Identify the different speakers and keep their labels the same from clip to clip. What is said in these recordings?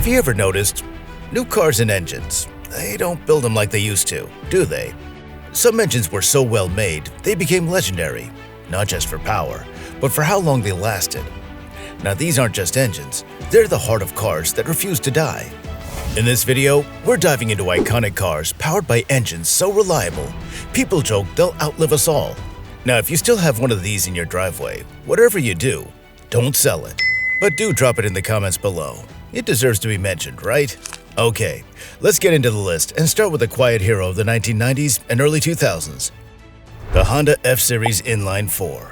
Speaker 1: Have you ever noticed new cars and engines? They don't build them like they used to, do they? Some engines were so well made, they became legendary, not just for power, but for how long they lasted. Now these aren't just engines, they're the heart of cars that refuse to die. In this video, we're diving into iconic cars powered by engines so reliable, people joke they'll outlive us all. Now if you still have one of these in your driveway, whatever you do, don't sell it. But do drop it in the comments below. It deserves to be mentioned, right? Okay, let's get into the list and start with a quiet hero of the 1990s and early 2000s. The Honda F-Series Inline 4.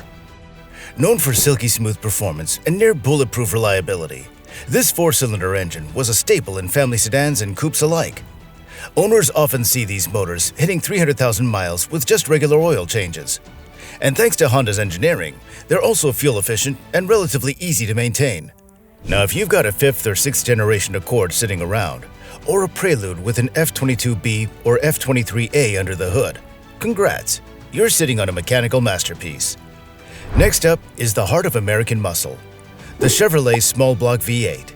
Speaker 1: Known for silky smooth performance and near bulletproof reliability, this four-cylinder engine was a staple in family sedans and coupes alike. Owners often see these motors hitting 300,000 miles with just regular oil changes. And thanks to Honda's engineering, they're also fuel efficient and relatively easy to maintain. Now if you've got a 5th or 6th generation Accord sitting around, or a Prelude with an F22B or F23A under the hood, congrats, you're sitting on a mechanical masterpiece. Next up is the heart of American muscle, the Chevrolet small block V8.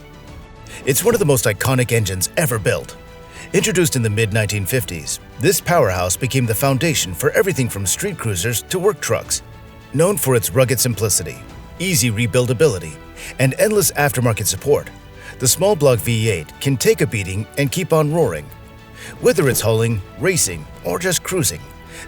Speaker 1: It's one of the most iconic engines ever built. Introduced in the mid-1950s, this powerhouse became the foundation for everything from street cruisers to work trucks. Known for its rugged simplicity, easy rebuildability, and endless aftermarket support, the small block V8 can take a beating and keep on roaring. Whether it's hauling, racing, or just cruising,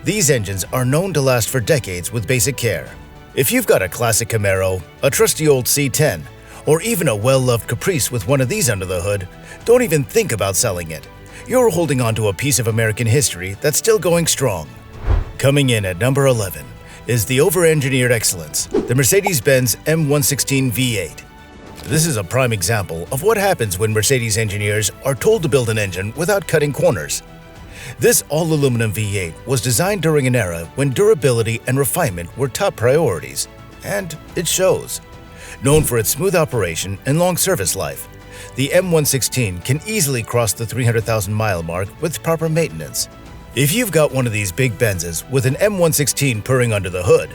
Speaker 1: these engines are known to last for decades with basic care. If you've got a classic Camaro, a trusty old C10, or even a well-loved Caprice with one of these under the hood, don't even think about selling it. You're holding on to a piece of American history that's still going strong. Coming in at number 11 is the over-engineered excellence, the Mercedes-Benz M116 V8. This is a prime example of what happens when Mercedes engineers are told to build an engine without cutting corners. This all-aluminum V8 was designed during an era when durability and refinement were top priorities, and it shows. Known for its smooth operation and long service life, the M116 can easily cross the 300,000-mile mark with proper maintenance. If you've got one of these big Benzes with an M116 purring under the hood,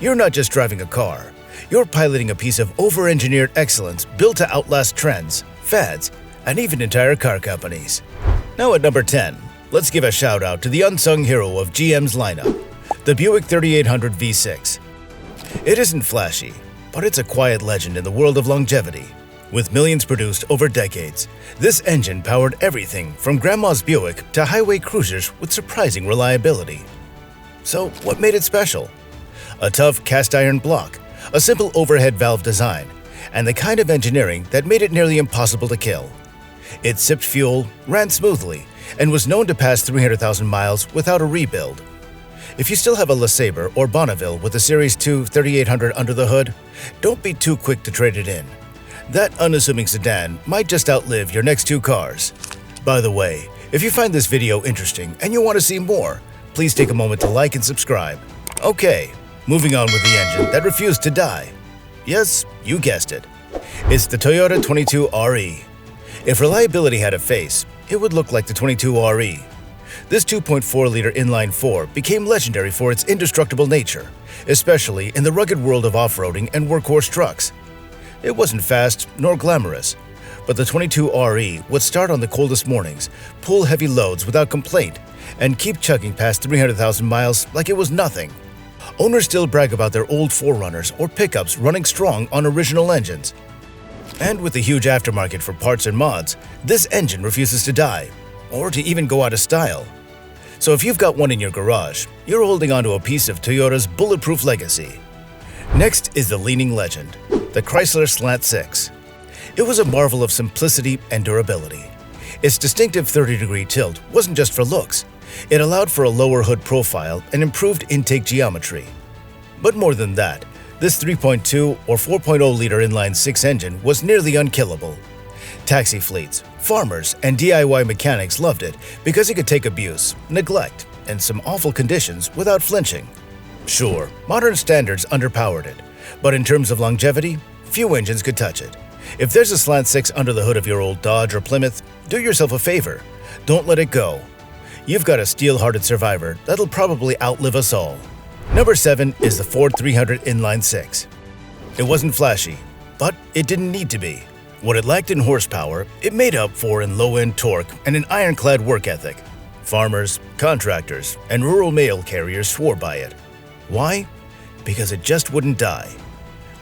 Speaker 1: you're not just driving a car, you're piloting a piece of over-engineered excellence built to outlast trends, fads, and even entire car companies. Now at number 10, let's give a shout-out to the unsung hero of GM's lineup, the Buick 3800 V6. It isn't flashy, but it's a quiet legend in the world of longevity. With millions produced over decades, this engine powered everything from Grandma's Buick to highway cruisers with surprising reliability. So what made it special? A tough cast-iron block, a simple overhead valve design, and the kind of engineering that made it nearly impossible to kill. It sipped fuel, ran smoothly, and was known to pass 300,000 miles without a rebuild. If you still have a LeSabre or Bonneville with a Series 2 3800 under the hood, don't be too quick to trade it in. That unassuming sedan might just outlive your next two cars. By the way, if you find this video interesting and you want to see more, please take a moment to like and subscribe. Okay, moving on with the engine that refused to die. Yes, you guessed it. It's the Toyota 22RE. If reliability had a face, it would look like the 22RE. This 2.4-liter inline-4 became legendary for its indestructible nature, especially in the rugged world of off-roading and workhorse trucks. It wasn't fast nor glamorous, but the 22RE would start on the coldest mornings, pull heavy loads without complaint, and keep chugging past 300,000 miles like it was nothing. Owners still brag about their old 4Runners or pickups running strong on original engines. And with the huge aftermarket for parts and mods, this engine refuses to die, or to even go out of style. So if you've got one in your garage, you're holding on to a piece of Toyota's bulletproof legacy. Next is the leaning legend, the Chrysler Slant 6. It was a marvel of simplicity and durability. Its distinctive 30-degree tilt wasn't just for looks. It allowed for a lower hood profile and improved intake geometry. But more than that, this 3.2 or 4.0-liter inline-6 engine was nearly unkillable. Taxi fleets, farmers, and DIY mechanics loved it because it could take abuse, neglect, and some awful conditions without flinching. Sure, modern standards underpowered it, but in terms of longevity, few engines could touch it. If there's a Slant 6 under the hood of your old Dodge or Plymouth, do yourself a favor. Don't let it go. You've got a steel-hearted survivor that'll probably outlive us all. Number 7 is the Ford 300 Inline 6. It wasn't flashy, but it didn't need to be. What it lacked in horsepower, it made up for in low-end torque and an ironclad work ethic. Farmers, contractors, and rural mail carriers swore by it. Why? Because it just wouldn't die.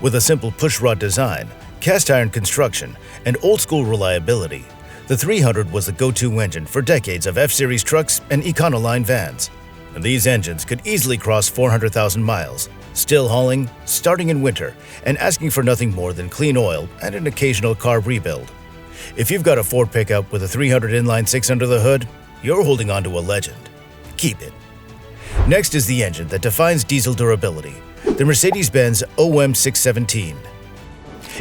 Speaker 1: With a simple pushrod design, cast iron construction, and old-school reliability, the 300 was the go-to engine for decades of F-Series trucks and Econoline vans. And these engines could easily cross 400,000 miles, still hauling, starting in winter, and asking for nothing more than clean oil and an occasional carb rebuild. If you've got a Ford pickup with a 300 inline 6 under the hood, you're holding on to a legend. Keep it. Next is the engine that defines diesel durability, the Mercedes-Benz OM617.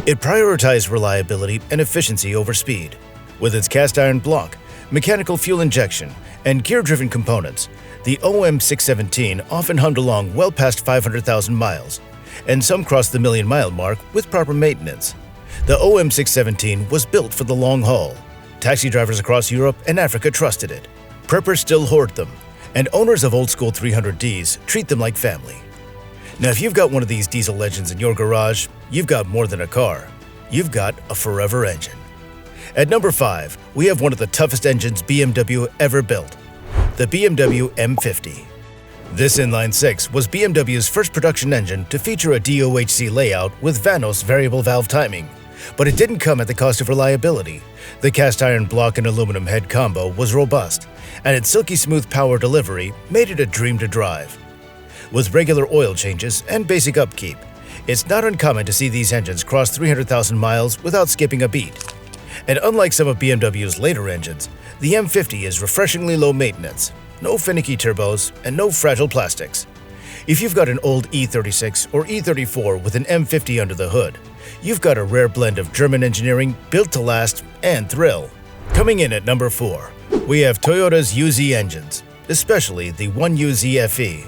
Speaker 1: It prioritized reliability and efficiency over speed. With its cast iron block, mechanical fuel injection, and gear-driven components, the OM617 often hummed along well past 500,000 miles, and some crossed the million-mile mark with proper maintenance. The OM617 was built for the long haul. Taxi drivers across Europe and Africa trusted it. Preppers still hoard them, and owners of old-school 300Ds treat them like family. Now, if you've got one of these diesel legends in your garage, you've got more than a car. You've got a forever engine. At number 5, we have one of the toughest engines BMW ever built, the BMW M50. This inline 6 was BMW's first production engine to feature a DOHC layout with Vanos variable valve timing, but it didn't come at the cost of reliability. The cast iron block and aluminum head combo was robust, and its silky smooth power delivery made it a dream to drive. With regular oil changes and basic upkeep, it's not uncommon to see these engines cross 300,000 miles without skipping a beat. And unlike some of BMW's later engines, the M50 is refreshingly low maintenance, no finicky turbos, and no fragile plastics. If you've got an old E36 or E34 with an M50 under the hood, you've got a rare blend of German engineering built to last and thrill. Coming in at number 4, we have Toyota's UZ engines, especially the 1UZ FE.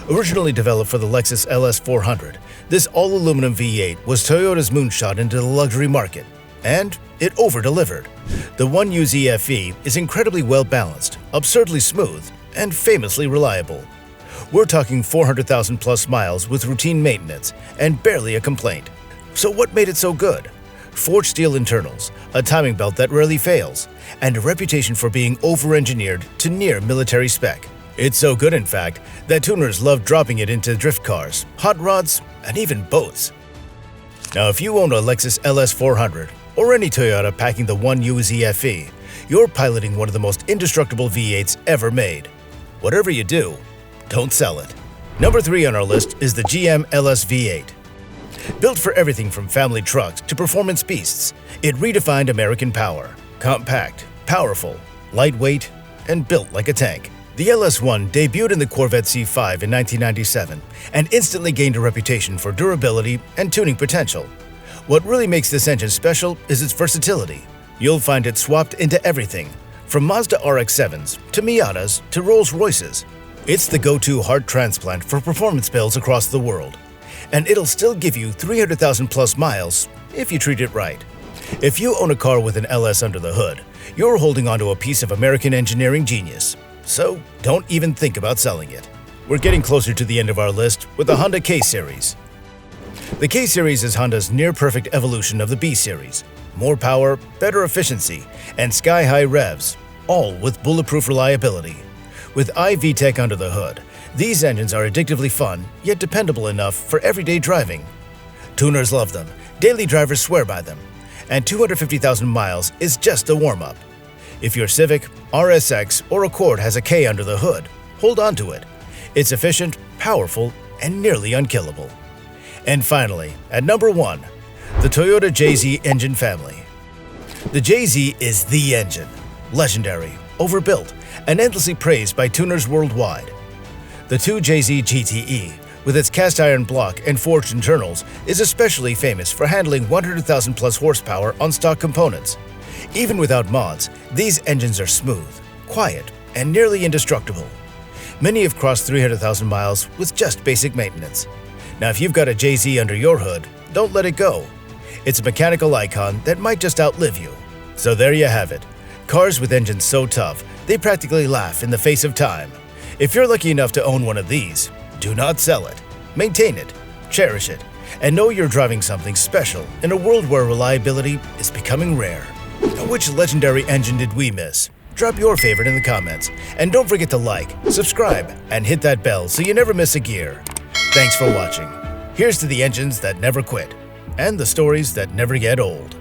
Speaker 1: Originally developed for the Lexus LS400, this all-aluminum V8 was Toyota's moonshot into the luxury market, and it over-delivered. The 1UZ FE is incredibly well-balanced, absurdly smooth, and famously reliable. We're talking 400,000 plus miles with routine maintenance and barely a complaint. So what made it so good? Forged steel internals, a timing belt that rarely fails, and a reputation for being over-engineered to near military spec. It's so good, in fact, that tuners love dropping it into drift cars, hot rods, and even boats. Now, if you own a Lexus LS400 or any Toyota packing the 1UZ FE, you're piloting one of the most indestructible V8s ever made. Whatever you do, don't sell it. Number 3 on our list is the GM LS V8. Built for everything from family trucks to performance beasts, it redefined American power. Compact, powerful, lightweight, and built like a tank. The LS1 debuted in the Corvette C5 in 1997 and instantly gained a reputation for durability and tuning potential. What really makes this engine special is its versatility. You'll find it swapped into everything, from Mazda RX-7s to Miatas to Rolls-Royces. It's the go-to heart transplant for performance builds across the world. And it'll still give you 300,000 plus miles if you treat it right. If you own a car with an LS under the hood, you're holding onto a piece of American engineering genius. So don't even think about selling it. We're getting closer to the end of our list with the Honda K-Series. The K-Series is Honda's near-perfect evolution of the B-Series. More power, better efficiency, and sky-high revs, all with bulletproof reliability. With iVTEC under the hood, these engines are addictively fun, yet dependable enough for everyday driving. Tuners love them, daily drivers swear by them, and 250,000 miles is just a warm-up. If your Civic, RSX, or Accord has a K under the hood, hold on to it. It's efficient, powerful, and nearly unkillable. And finally, at number 1, the Toyota JZ engine family. The JZ is the engine. Legendary, overbuilt, and endlessly praised by tuners worldwide. The 2JZ GTE, with its cast iron block and forged internals, is especially famous for handling 100,000 plus horsepower on stock components. Even without mods, these engines are smooth, quiet, and nearly indestructible. Many have crossed 300,000 miles with just basic maintenance. Now, if you've got a JZ under your hood, don't let it go. It's a mechanical icon that might just outlive you. So there you have it. Cars with engines so tough, they practically laugh in the face of time. If you're lucky enough to own one of these, do not sell it. Maintain it, cherish it, and know you're driving something special in a world where reliability is becoming rare. Now, which legendary engine did we miss? Drop your favorite in the comments, and don't forget to like, subscribe, and hit that bell so you never miss a gear. Thanks for watching. Here's to the engines that never quit, and the stories that never get old.